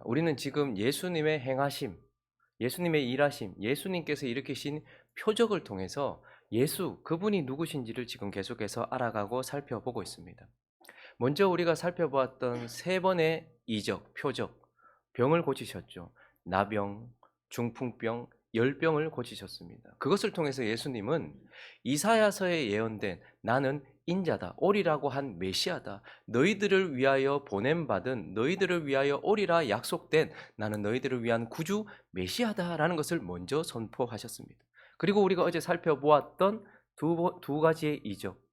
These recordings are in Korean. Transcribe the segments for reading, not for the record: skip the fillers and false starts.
우리는 지금 예수님의 행하심, 예수님의 일하심, 예수님께서 일으키신 표적을 통해서 예수, 그분이 누구신지를 지금 계속해서 알아가고 살펴보고 있습니다. 먼저 우리가 살펴보았던 세 번의 이적, 표적, 병을 고치셨죠. 나병, 중풍병, 열병을 고치셨습니다. 그것을 통해서 예수님은 이사야서에 예언된 나는 인자다, 오리라고 한 메시아다, 너희들을 위하여 보냄받은, 너희들을 위하여 오리라 약속된 나는 너희들을 위한 구주 메시아다라는 것을 먼저 선포하셨습니다. 그리고 우리가 어제 살펴보았던 두 가지의 이적,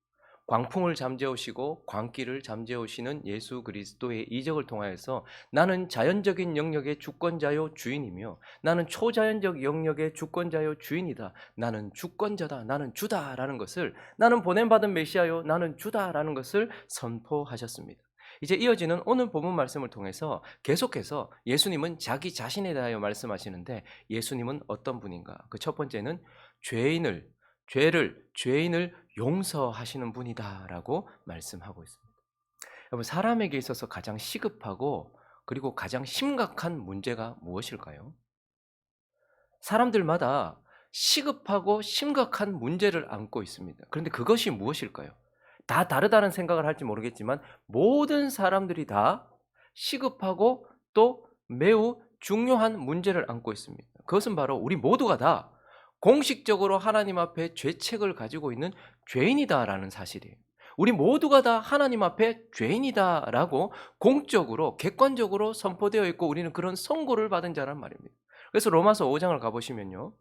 광풍을 잠재우시고 광기를 잠재우시는 예수 그리스도의 이적을 통하여서 나는 자연적인 영역의 주권자요 주인이며 나는 초자연적 영역의 주권자요 주인이다. 나는 주권자다. 나는 주다라는 것을, 나는 보냄받은 메시아요 나는 주다라는 것을 선포하셨습니다. 이제 이어지는 오늘 본문 말씀을 통해서 계속해서 예수님은 자기 자신에 대하여 말씀하시는데, 예수님은 어떤 분인가? 그 첫 번째는 죄인을 용서하시는 분이다라고 말씀하고 있습니다. 여러분, 사람에게 있어서 가장 시급하고 그리고 가장 심각한 문제가 무엇일까요? 사람들마다 시급하고 심각한 문제를 안고 있습니다. 그런데 그것이 무엇일까요? 다 다르다는 생각을 할지 모르겠지만 모든 사람들이 다 시급하고 또 매우 중요한 문제를 안고 있습니다. 그것은 바로 우리 모두가 다 공식적으로 하나님 앞에 죄책을 가지고 있는 죄인이다라는 사실이에요. 우리 모두가 다 하나님 앞에 죄인이다라고 공적으로 객관적으로 선포되어 있고 우리는 그런 선고를 받은 자란 말입니다. 그래서 로마서 5장을 가보시면요,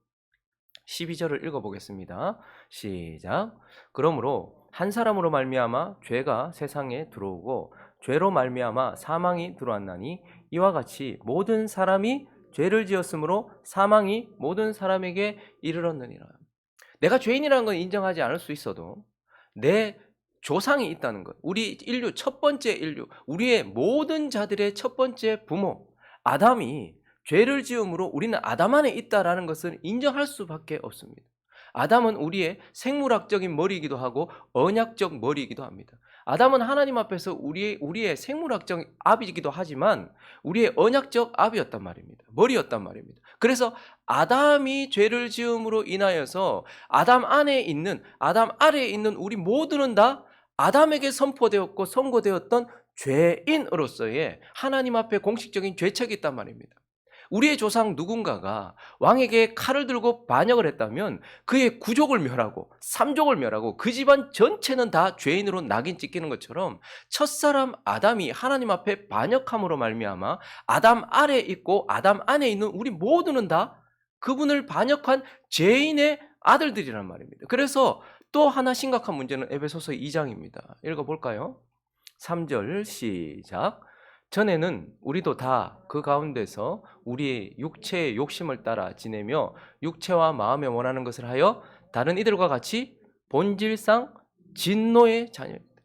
12절을 읽어보겠습니다. 시작. 그러므로 한 사람으로 말미암아 죄가 세상에 들어오고 죄로 말미암아 사망이 들어왔나니 이와 같이 모든 사람이 죄를 지었으므로 사망이 모든 사람에게 이르렀느니라. 내가 죄인이라는 건 인정하지 않을 수 있어도 내 조상이 있다는 것, 우리 인류 첫 번째 인류, 우리의 모든 자들의 첫 번째 부모 아담이 죄를 지음으로 우리는 아담 안에 있다라는 것을 인정할 수밖에 없습니다. 아담은 우리의 생물학적인 머리이기도 하고 언약적 머리이기도 합니다. 아담은 하나님 앞에서 우리의 생물학적 아비이기도 하지만 우리의 언약적 아비였단 말입니다. 머리였단 말입니다. 그래서 아담이 죄를 지음으로 인하여서 아담 아래에 있는 우리 모두는 다 아담에게 선포되었고 선고되었던 죄인으로서의 하나님 앞에 공식적인 죄책이 있단 말입니다. 우리의 조상 누군가가 왕에게 칼을 들고 반역을 했다면 그의 구족을 멸하고 삼족을 멸하고 그 집안 전체는 다 죄인으로 낙인 찍히는 것처럼 첫사람 아담이 하나님 앞에 반역함으로 말미암아 아담 아래에 있고 아담 안에 있는 우리 모두는 다 그분을 반역한 죄인의 아들들이란 말입니다. 그래서 또 하나 심각한 문제는 에베소서 2장입니다. 읽어볼까요? 3절 시작. 전에는 우리도 다 그 가운데서 우리의 육체의 욕심을 따라 지내며 육체와 마음에 원하는 것을 하여 다른 이들과 같이 본질상 진노의 자녀입니다.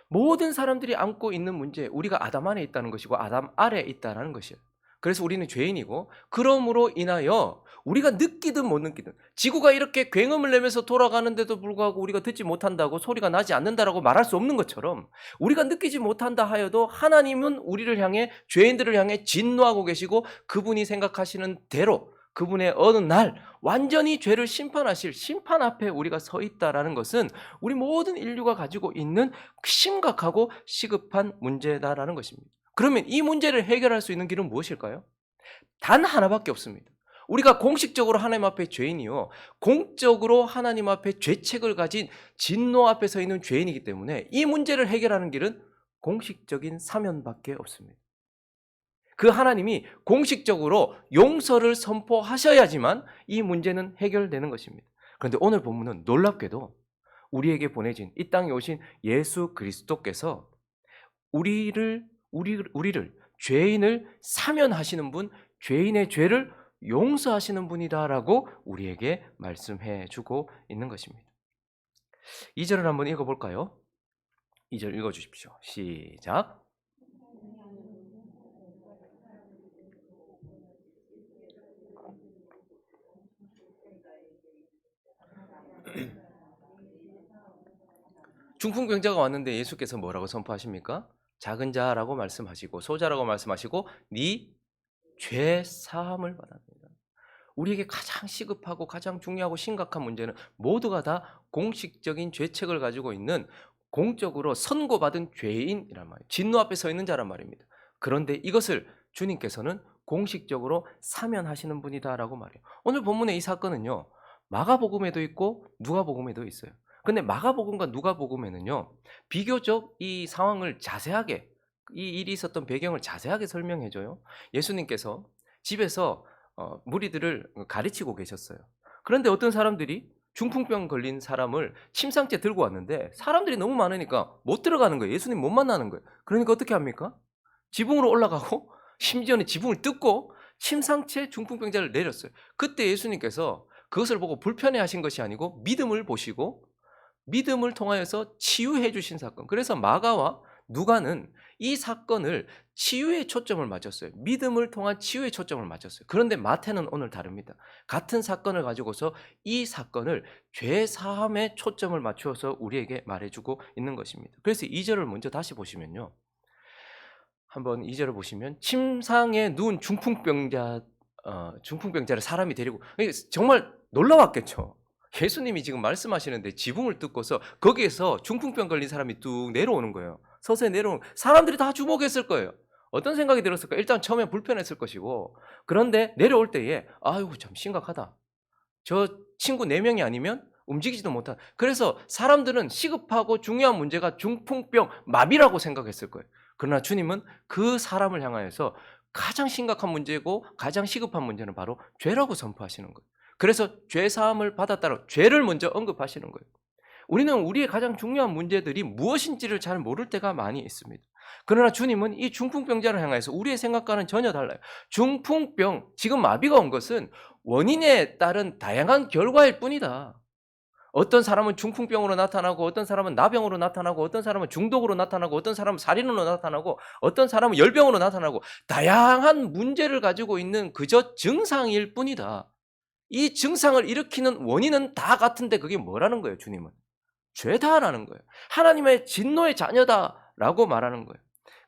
모든 사람들이 안고 있는 문제, 우리가 아담 안에 있다는 것이고 아담 아래에 있다는 것이에요. 그래서 우리는 죄인이고, 그러므로 인하여 우리가 느끼든 못 느끼든, 지구가 이렇게 굉음을 내면서 돌아가는데도 불구하고 우리가 듣지 못한다고, 소리가 나지 않는다라고 말할 수 없는 것처럼 우리가 느끼지 못한다 하여도 하나님은 우리를 향해, 죄인들을 향해 진노하고 계시고 그분이 생각하시는 대로 그분의 어느 날 완전히 죄를 심판하실 심판 앞에 우리가 서 있다라는 것은 우리 모든 인류가 가지고 있는 심각하고 시급한 문제다라는 것입니다. 그러면 이 문제를 해결할 수 있는 길은 무엇일까요? 단 하나밖에 없습니다. 우리가 공식적으로 하나님 앞에 죄인이요, 공적으로 하나님 앞에 죄책을 가진 진노 앞에 서 있는 죄인이기 때문에 이 문제를 해결하는 길은 공식적인 사면밖에 없습니다. 그 하나님이 공식적으로 용서를 선포하셔야지만 이 문제는 해결되는 것입니다. 그런데 오늘 본문은 놀랍게도 우리에게 보내진, 이 땅에 오신 예수 그리스도께서 우리를 죄인을 사면하시는 분, 죄인의 죄를 용서하시는 분이다라고 우리에게 말씀해 주고 있는 것입니다. 2절을 한번 읽어볼까요? 2절 읽어주십시오. 시작. 중풍병자가 왔는데 예수께서 뭐라고 선포하십니까? 작은 자라고 말씀하시고 소자라고 말씀하시고 네 죄 사함을 받았습니다. 우리에게 가장 시급하고 가장 중요하고 심각한 문제는 모두가 다 공식적인 죄책을 가지고 있는 공적으로 선고받은 죄인이란 말이에요. 진노 앞에 서 있는 자란 말입니다. 그런데 이것을 주님께서는 공식적으로 사면하시는 분이다라고 말해요. 오늘 본문의 이 사건은요. 마가복음에도 있고 누가복음에도 있어요. 근데 마가복음과 누가복음에는요. 비교적 이 상황을 자세하게 이 일이 있었던 배경을 자세하게 설명해 줘요. 예수님께서 집에서 무리들을 가르치고 계셨어요. 그런데 어떤 사람들이 중풍병 걸린 사람을 침상째 들고 왔는데 사람들이 너무 많으니까 못 들어가는 거예요. 예수님 못 만나는 거예요. 그러니까 어떻게 합니까? 지붕으로 올라가고 심지어는 지붕을 뜯고 침상째 중풍병자를 내렸어요. 그때 예수님께서 그것을 보고 불편해하신 것이 아니고 믿음을 보시고 믿음을 통하여서 치유해 주신 사건. 그래서 마가와 누가는 이 사건을 치유에 초점을 맞췄어요. 믿음을 통한 치유에 초점을 맞췄어요. 그런데 마태는 오늘 다릅니다. 같은 사건을 가지고서 이 사건을 죄 사함에 초점을 맞추어서 우리에게 말해주고 있는 것입니다. 그래서 2절을 먼저 다시 보시면요. 한번 2절을 보시면 침상에 누운 중풍병자를 사람이 데리고 정말 놀라웠겠죠. 예수님이 지금 말씀하시는데 지붕을 뜯고서 거기에서 중풍병 걸린 사람이 뚝 내려오는 거예요. 서서히 내려오는 사람들이 다 주목했을 거예요. 어떤 생각이 들었을까? 일단 처음에 불편했을 것이고 그런데 내려올 때에 아이고 참 심각하다. 저 친구 4명이 아니면 움직이지도 못한. 그래서 사람들은 시급하고 중요한 문제가 중풍병 마비라고 생각했을 거예요. 그러나 주님은 그 사람을 향하여서 가장 심각한 문제고 가장 시급한 문제는 바로 죄라고 선포하시는 거예요. 그래서 죄 사함을 받았다고 죄를 먼저 언급하시는 거예요. 우리는 우리의 가장 중요한 문제들이 무엇인지를 잘 모를 때가 많이 있습니다. 그러나 주님은 이 중풍병자를 향해서 우리의 생각과는 전혀 달라요. 중풍병, 지금 마비가 온 것은 원인에 따른 다양한 결과일 뿐이다. 어떤 사람은 중풍병으로 나타나고 어떤 사람은 나병으로 나타나고 어떤 사람은 중독으로 나타나고 어떤 사람은 살인으로 나타나고 어떤 사람은 열병으로 나타나고 다양한 문제를 가지고 있는 그저 증상일 뿐이다. 이 증상을 일으키는 원인은 다 같은데 그게 뭐라는 거예요, 주님은? 죄다라는 거예요. 하나님의 진노의 자녀다라고 말하는 거예요.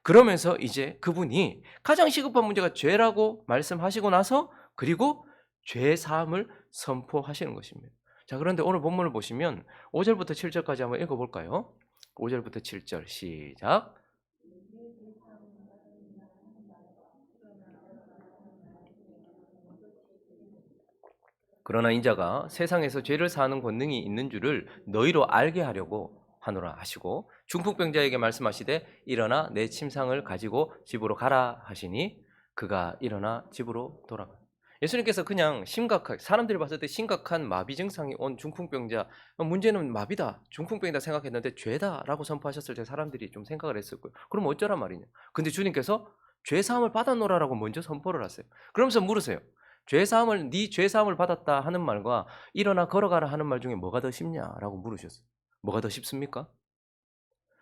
그러면서 이제 그분이 가장 시급한 문제가 죄라고 말씀하시고 나서 그리고 죄 사함을 선포하시는 것입니다. 자, 그런데 오늘 본문을 보시면 5절부터 7절까지 한번 읽어 볼까요? 5절부터 7절 시작. 그러나 인자가 세상에서 죄를 사하는 권능이 있는 줄을 너희로 알게 하려고 하노라 하시고 중풍병자에게 말씀하시되 일어나 내 침상을 가지고 집으로 가라 하시니 그가 일어나 집으로 돌아가. 예수님께서 그냥 심각하게 사람들이 봤을 때 심각한 마비 증상이 온 중풍병자 문제는 마비다 중풍병이다 생각했는데 죄다라고 선포하셨을 때 사람들이 좀 생각을 했을 거예요. 그럼 어쩌란 말이냐. 근데 주님께서 죄 사함을 받아노라라고 먼저 선포를 하세요. 그러면서 물으세요. 네 죄 사함을 받았다 하는 말과 일어나 걸어가라 하는 말 중에 뭐가 더 쉽냐라고 물으셨어요. 뭐가 더 쉽습니까?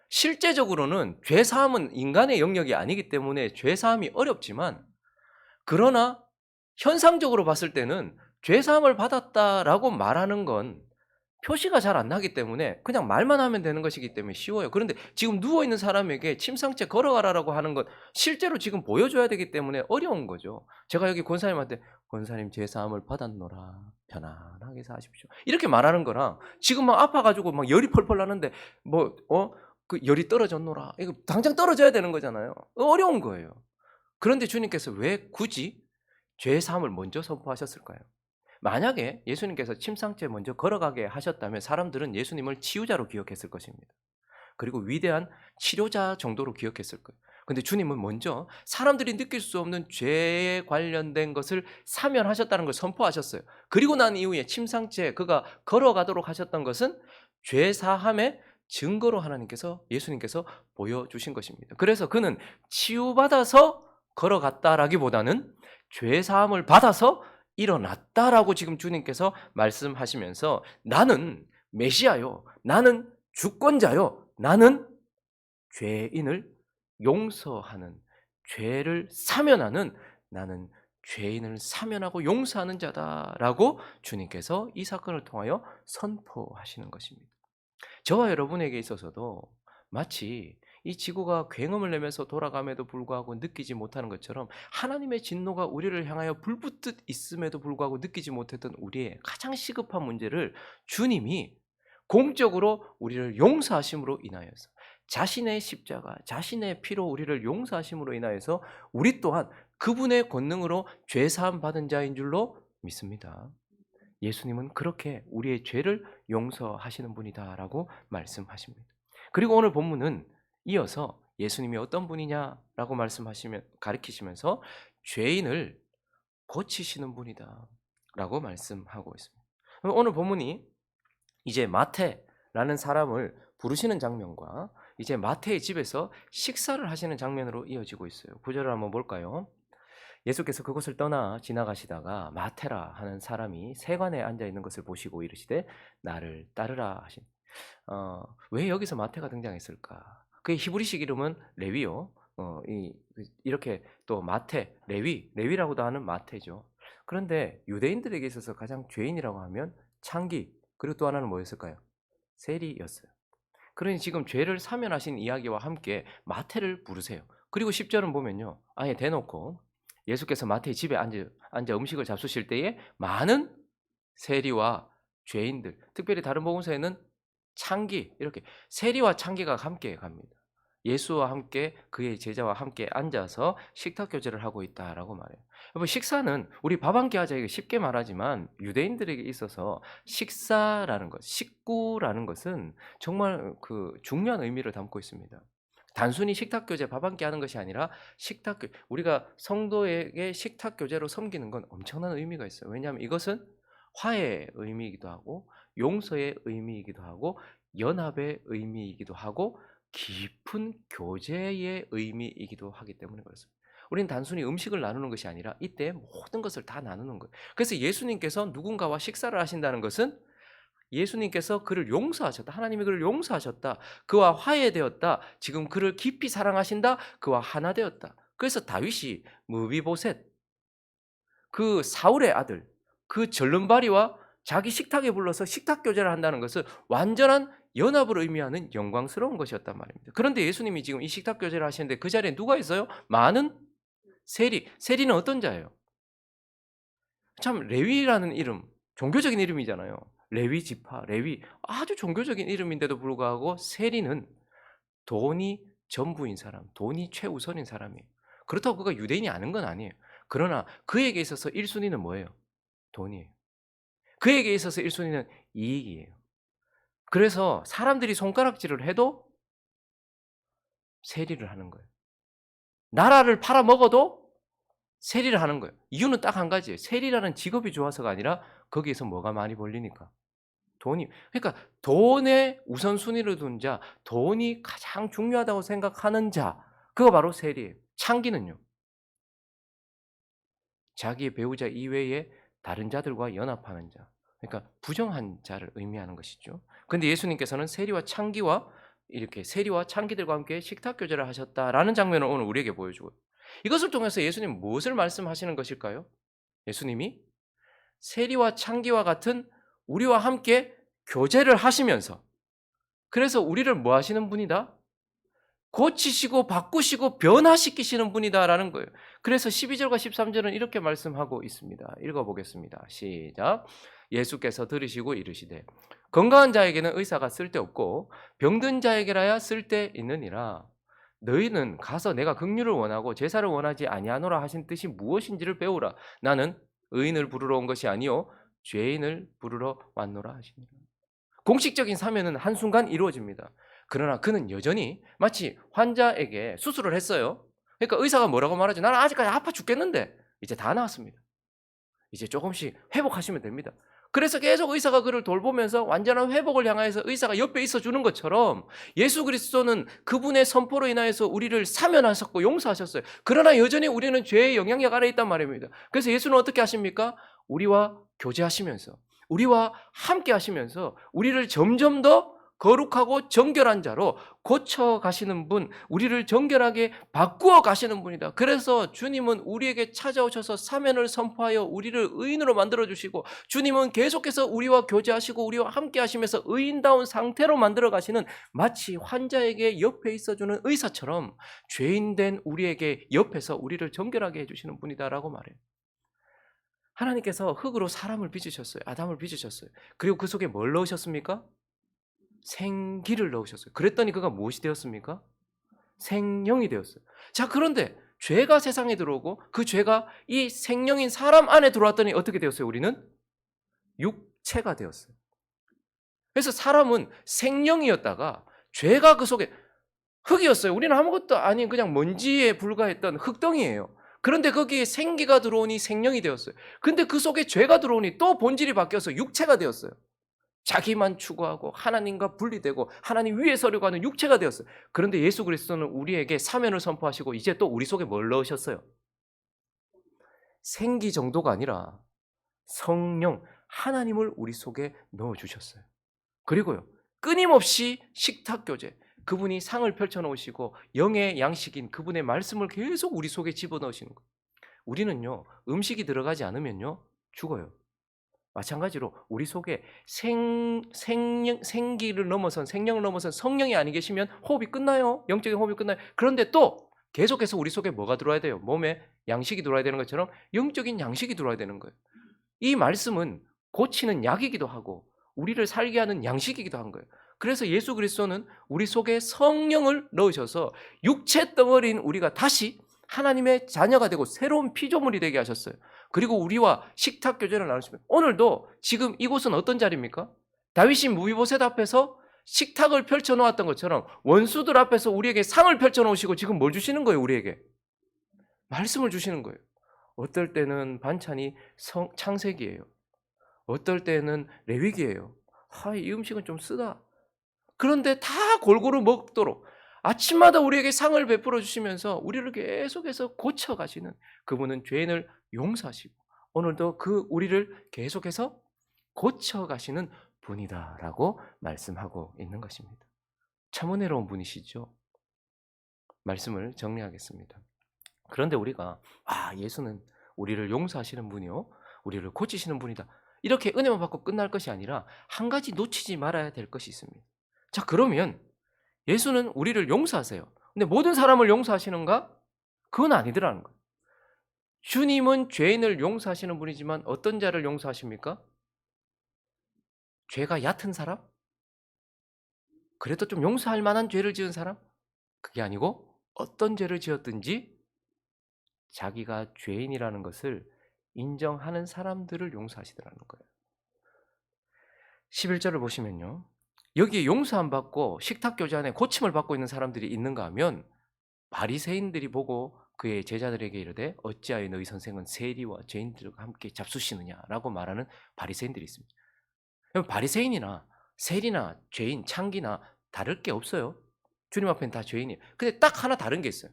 실제적으로는 죄 사함은 인간의 영역이 아니기 때문에 죄 사함이 어렵지만 그러나 현상적으로 봤을 때는 죄 사함을 받았다라고 말하는 건 표시가 잘 안 나기 때문에 그냥 말만 하면 되는 것이기 때문에 쉬워요. 그런데 지금 누워 있는 사람에게 침상째 걸어가라라고 하는 건 실제로 지금 보여줘야 되기 때문에 어려운 거죠. 제가 여기 권사님한테 권사님 제 사함을 받았노라 편안하게 사십시오 이렇게 말하는 거랑 지금 막 아파가지고 막 열이 펄펄 나는데 그 열이 떨어졌노라 이거 당장 떨어져야 되는 거잖아요. 어려운 거예요. 그런데 주님께서 왜 굳이 죄 사함을 먼저 선포하셨을까요? 만약에 예수님께서 침상째 먼저 걸어가게 하셨다면 사람들은 예수님을 치유자로 기억했을 것입니다. 그리고 위대한 치료자 정도로 기억했을 거예요. 근데 주님은 먼저 사람들이 느낄 수 없는 죄에 관련된 것을 사면하셨다는 걸 선포하셨어요. 그리고 난 이후에 침상째 그가 걸어가도록 하셨던 것은 죄 사함의 증거로 예수님께서 보여주신 것입니다. 그래서 그는 치유받아서 걸어갔다라기보다는 죄 사함을 받아서 일어났다라고 지금 주님께서 말씀하시면서 나는 메시아요. 나는 주권자요. 나는 죄인을 용서하는 죄를 사면하는 나는 죄인을 사면하고 용서하는 자다라고 주님께서 이 사건을 통하여 선포하시는 것입니다. 저와 여러분에게 있어서도 마치 이 지구가 굉음을 내면서 돌아감에도 불구하고 느끼지 못하는 것처럼 하나님의 진노가 우리를 향하여 불붙듯 있음에도 불구하고 느끼지 못했던 우리의 가장 시급한 문제를 주님이 공적으로 우리를 용서하심으로 인하여서 자신의 십자가, 자신의 피로 우리를 용서하심으로 인하여서 우리 또한 그분의 권능으로 죄사함 받은 자인 줄로 믿습니다. 예수님은 그렇게 우리의 죄를 용서하시는 분이다라고 말씀하십니다. 그리고 오늘 본문은 이어서 예수님이 어떤 분이냐라고 말씀하시면 가르치시면서 죄인을 고치시는 분이다라고 말씀하고 있습니다. 오늘 본문이 이제 마태라는 사람을 부르시는 장면과 이제 마태의 집에서 식사를 하시는 장면으로 이어지고 있어요. 구절을 한번 볼까요? 예수께서 그곳을 떠나 지나가시다가 마테라 하는 사람이 세관에 앉아 있는 것을 보시고 이르시되 나를 따르라 하신. 왜 여기서 마태가 등장했을까? 그의 히브리식 이름은 레위요. 이렇게 또 마태, 레위라고도 하는 마태죠. 그런데 유대인들에게 있어서 가장 죄인이라고 하면 창기, 그리고 또 하나는 뭐였을까요? 세리였어요. 그러니 지금 죄를 사면하신 이야기와 함께 마태를 부르세요. 그리고 10절은 보면요, 아예 대놓고 예수께서 마태의 집에 앉아 음식을 잡수실 때에 많은 세리와 죄인들, 특별히 다른 복음서에는 창기, 이렇게 세리와 창기가 함께 갑니다. 예수와 함께 그의 제자와 함께 앉아서 식탁 교제를 하고 있다라고 말해요. 여러분, 식사는 우리 밥 한 끼 하자 이게 쉽게 말하지만 유대인들에게 있어서 식사라는 것, 식구라는 것은 정말 그 중요한 의미를 담고 있습니다. 단순히 식탁 교제 밥 한 끼 하는 것이 아니라 우리가 성도에게 식탁 교제로 섬기는 건 엄청난 의미가 있어요. 왜냐하면 이것은 화해의 의미이기도 하고 용서의 의미이기도 하고 연합의 의미이기도 하고 깊은 교제의 의미이기도 하기 때문에 그렇습니다. 우리는 단순히 음식을 나누는 것이 아니라 이때 모든 것을 다 나누는 거예요. 그래서 예수님께서 누군가와 식사를 하신다는 것은 예수님께서 그를 용서하셨다. 하나님이 그를 용서하셨다. 그와 화해되었다. 지금 그를 깊이 사랑하신다. 그와 하나 되었다. 그래서 다윗이 무비보셋, 그 사울의 아들, 그 절름발이와 자기 식탁에 불러서 식탁 교제를 한다는 것은 완전한 연합을 의미하는 영광스러운 것이었단 말입니다. 그런데 예수님이 지금 이 식탁 교제를 하시는데 그 자리에 누가 있어요? 많은 세리는 어떤 자예요? 참 레위라는 이름, 종교적인 이름이잖아요. 레위 지파, 레위, 아주 종교적인 이름인데도 불구하고 세리는 돈이 전부인 사람, 돈이 최우선인 사람이에요. 그렇다고 그가 유대인이 아는 건 아니에요. 그러나 그에게 있어서 1순위는 뭐예요? 돈이에요. 그에게 있어서 1순위는 이익이에요. 그래서 사람들이 손가락질을 해도 세리를 하는 거예요. 나라를 팔아먹어도 세리를 하는 거예요. 이유는 딱 한 가지예요. 세리라는 직업이 좋아서가 아니라 거기에서 뭐가 많이 벌리니까. 돈이. 그러니까 돈에 우선순위를 둔 자, 돈이 가장 중요하다고 생각하는 자, 그거 바로 세리예요. 창기는요, 자기의 배우자 이외에 다른 자들과 연합하는 자, 그러니까 부정한 자를 의미하는 것이죠. 그런데 예수님께서는 세리와 창기와 이렇게 세리와 창기들과 함께 식탁 교제를 하셨다라는 장면을 오늘 우리에게 보여주고, 이것을 통해서 예수님 무엇을 말씀하시는 것일까요? 예수님이 세리와 창기와 같은 우리와 함께 교제를 하시면서, 그래서 우리를 뭐 하시는 분이다? 고치시고 바꾸시고 변화시키시는 분이다라는 거예요. 그래서 12절과 13절은 이렇게 말씀하고 있습니다. 읽어보겠습니다. 시작. 예수께서 들으시고 이르시되 건강한 자에게는 의사가 쓸데없고 병든 자에게라야 쓸데있느니라. 너희는 가서 내가 긍휼을 원하고 제사를 원하지 아니하노라 하신 뜻이 무엇인지를 배우라. 나는 의인을 부르러 온 것이 아니요 죄인을 부르러 왔노라 하시니라. 공식적인 사면은 한순간 이루어집니다. 그러나 그는 여전히 마치 환자에게 수술을 했어요. 그러니까 의사가 뭐라고 말하죠? 나는 아직까지 아파 죽겠는데 이제 다 나았습니다. 이제 조금씩 회복하시면 됩니다. 그래서 계속 의사가 그를 돌보면서 완전한 회복을 향해서 의사가 옆에 있어주는 것처럼 예수 그리스도는 그분의 선포로 인하여서 우리를 사면하셨고 용서하셨어요. 그러나 여전히 우리는 죄의 영향력 아래에 있단 말입니다. 그래서 예수는 어떻게 하십니까? 우리와 교제하시면서 우리와 함께 하시면서 우리를 점점 더 거룩하고 정결한 자로 고쳐 가시는 분, 우리를 정결하게 바꾸어 가시는 분이다. 그래서 주님은 우리에게 찾아오셔서 사면을 선포하여 우리를 의인으로 만들어 주시고, 주님은 계속해서 우리와 교제하시고 우리와 함께 하시면서 의인다운 상태로 만들어 가시는, 마치 환자에게 옆에 있어주는 의사처럼 죄인된 우리에게 옆에서 우리를 정결하게 해주시는 분이다라고 말해요. 하나님께서 흙으로 사람을 빚으셨어요. 아담을 빚으셨어요. 그리고 그 속에 뭘 넣으셨습니까? 생기를 넣으셨어요. 그랬더니 그가 무엇이 되었습니까? 생명이 되었어요. 자, 그런데 죄가 세상에 들어오고 그 죄가 이 생명인 사람 안에 들어왔더니 어떻게 되었어요? 우리는 육체가 되었어요. 그래서 사람은 생명이었다가 죄가 그 속에, 흙이었어요. 우리는 아무것도 아닌 그냥 먼지에 불과했던 흙덩이예요. 그런데 거기에 생기가 들어오니 생명이 되었어요. 근데 그 속에 죄가 들어오니 또 본질이 바뀌어서 육체가 되었어요. 자기만 추구하고 하나님과 분리되고 하나님 위에 서려고 하는 육체가 되었어요. 그런데 예수 그리스도는 우리에게 사면을 선포하시고 이제 또 우리 속에 뭘 넣으셨어요? 생기 정도가 아니라 성령, 하나님을 우리 속에 넣어주셨어요. 그리고요, 끊임없이 식탁교제, 그분이 상을 펼쳐놓으시고 영의 양식인 그분의 말씀을 계속 우리 속에 집어넣으시는 거예요. 우리는요, 음식이 들어가지 않으면요 죽어요. 마찬가지로 우리 속에 생기를 넘어선, 생명을 넘어선 성령이 아니 계시면 호흡이 끝나요. 영적인 호흡이 끝나요. 그런데 또 계속해서 우리 속에 뭐가 들어와야 돼요? 몸에 양식이 들어와야 되는 것처럼 영적인 양식이 들어와야 되는 거예요. 이 말씀은 고치는 약이기도 하고 우리를 살게 하는 양식이기도 한 거예요. 그래서 예수 그리스도는 우리 속에 성령을 넣으셔서 육체 덩어리인 우리가 다시 하나님의 자녀가 되고 새로운 피조물이 되게 하셨어요. 그리고 우리와 식탁 교제를 나누시면, 오늘도 지금 이곳은 어떤 자리입니까? 다윗이 무비보셋 앞에서 식탁을 펼쳐 놓았던 것처럼 원수들 앞에서 우리에게 상을 펼쳐 놓으시고 지금 뭘 주시는 거예요? 우리에게 말씀을 주시는 거예요. 어떨 때는 반찬이 창세기예요. 어떨 때는 레위기예요. 이 음식은 좀 쓰다. 그런데 다 골고루 먹도록 아침마다 우리에게 상을 베풀어 주시면서 우리를 계속해서 고쳐가시는, 그분은 죄인을 용서하시고 오늘도 그 우리를 계속해서 고쳐가시는 분이다라고 말씀하고 있는 것입니다. 참 은혜로운 분이시죠. 말씀을 정리하겠습니다. 그런데 우리가 예수는 우리를 용서하시는 분이요, 우리를 고치시는 분이다, 이렇게 은혜만 받고 끝날 것이 아니라 한 가지 놓치지 말아야 될 것이 있습니다. 자, 그러면 예수는 우리를 용서하세요. 근데 모든 사람을 용서하시는가? 그건 아니더라는 거예요. 주님은 죄인을 용서하시는 분이지만 어떤 자를 용서하십니까? 죄가 얕은 사람? 그래도 좀 용서할 만한 죄를 지은 사람? 그게 아니고 어떤 죄를 지었든지 자기가 죄인이라는 것을 인정하는 사람들을 용서하시더라는 거예요. 11절을 보시면요, 여기에 용서 안 받고 식탁교제 안에 고침을 받고 있는 사람들이 있는가 하면, 바리새인들이 보고 그의 제자들에게 이르되 어찌하여 너희 선생은 세리와 죄인들과 함께 잡수시느냐라고 말하는 바리새인들이 있습니다. 바리새인이나 세리나 죄인, 창기나 다를 게 없어요. 주님 앞에는 다 죄인이에요. 근데 딱 하나 다른 게 있어요.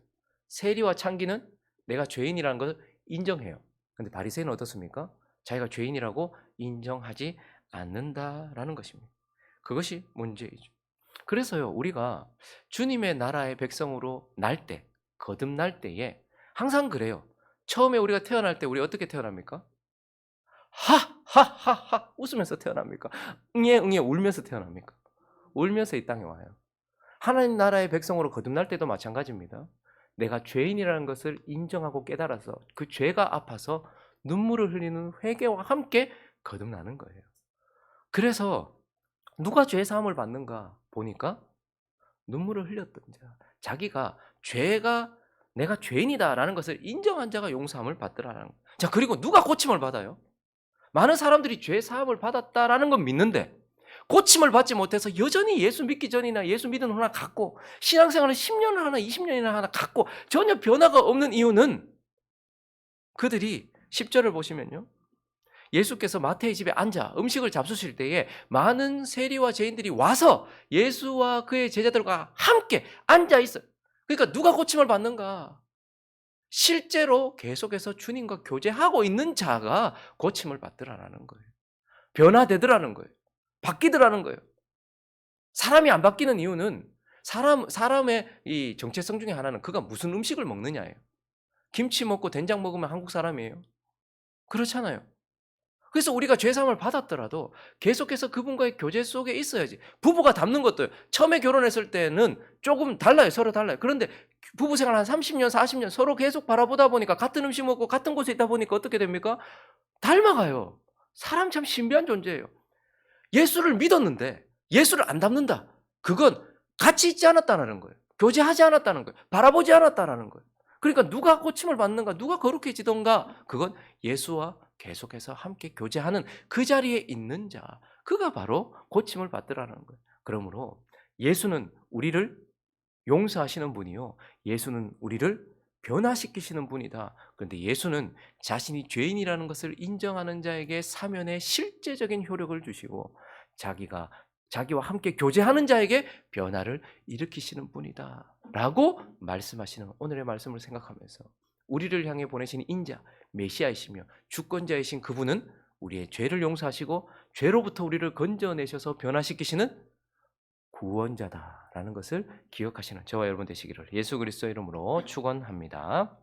세리와 창기는 내가 죄인이라는 것을 인정해요. 근데 바리새인은 어떻습니까? 자기가 죄인이라고 인정하지 않는다라는 것입니다. 그것이 문제이죠. 그래서요, 우리가 주님의 나라의 백성으로 날 때, 거듭날 때에 항상 그래요. 처음에 우리가 태어날 때 우리 어떻게 태어납니까? 하하하하 웃으면서 태어납니까? 응애 응애 울면서 태어납니까? 울면서 이 땅에 와요. 하나님 나라의 백성으로 거듭날 때도 마찬가지입니다. 내가 죄인이라는 것을 인정하고 깨달아서 그 죄가 아파서 눈물을 흘리는 회개와 함께 거듭나는 거예요. 그래서 누가 죄 사함을 받는가 보니까 눈물을 흘렸던 자, 자기가 내가 죄인이다라는 것을 인정한 자가 용서함을 받더라라는 거예요. 자, 그리고 누가 고침을 받아요? 많은 사람들이 죄 사함을 받았다라는 건 믿는데 고침을 받지 못해서 여전히 예수 믿기 전이나 예수 믿은 후나 같고 신앙생활을 10년을 하나 20년이나 하나 같고 전혀 변화가 없는 이유는, 그들이 10절을 보시면요, 예수께서 마태의 집에 앉아 음식을 잡수실 때에 많은 세리와 죄인들이 와서 예수와 그의 제자들과 함께 앉아 있어요. 그러니까 누가 고침을 받는가? 실제로 계속해서 주님과 교제하고 있는 자가 고침을 받더라라는 거예요. 변화되더라는 거예요. 바뀌더라는 거예요. 사람이 안 바뀌는 이유는 사람의 이 정체성 중에 하나는 그가 무슨 음식을 먹느냐예요. 김치 먹고 된장 먹으면 한국 사람이에요? 그렇잖아요. 그래서 우리가 죄 사함을 받았더라도 계속해서 그분과의 교제 속에 있어야지. 부부가 닮는 것도요. 처음에 결혼했을 때는 조금 달라요. 서로 달라요. 그런데 부부 생활 한 30년, 40년 서로 계속 바라보다 보니까 같은 음식 먹고 같은 곳에 있다 보니까 어떻게 됩니까? 닮아가요. 사람 참 신비한 존재예요. 예수를 믿었는데 예수를 안 닮는다. 그건 같이 있지 않았다는 거예요. 교제하지 않았다는 거예요. 바라보지 않았다는 거예요. 그러니까 누가 고침을 받는가, 누가 거룩해지던가, 그건 예수와 계속해서 함께 교제하는 그 자리에 있는 자, 그가 바로 고침을 받더라는 거예요. 그러므로 예수는 우리를 용서하시는 분이요, 예수는 우리를 변화시키시는 분이다. 그런데 예수는 자신이 죄인이라는 것을 인정하는 자에게 사면의 실제적인 효력을 주시고 자기와 함께 교제하는 자에게 변화를 일으키시는 분이다 라고 말씀하시는 오늘의 말씀을 생각하면서 우리를 향해 보내신 인자 메시아이시며 주권자이신 그분은 우리의 죄를 용서하시고 죄로부터 우리를 건져내셔서 변화시키시는 구원자다라는 것을 기억하시는 저와 여러분 되시기를 예수 그리스도의 이름으로 축원합니다.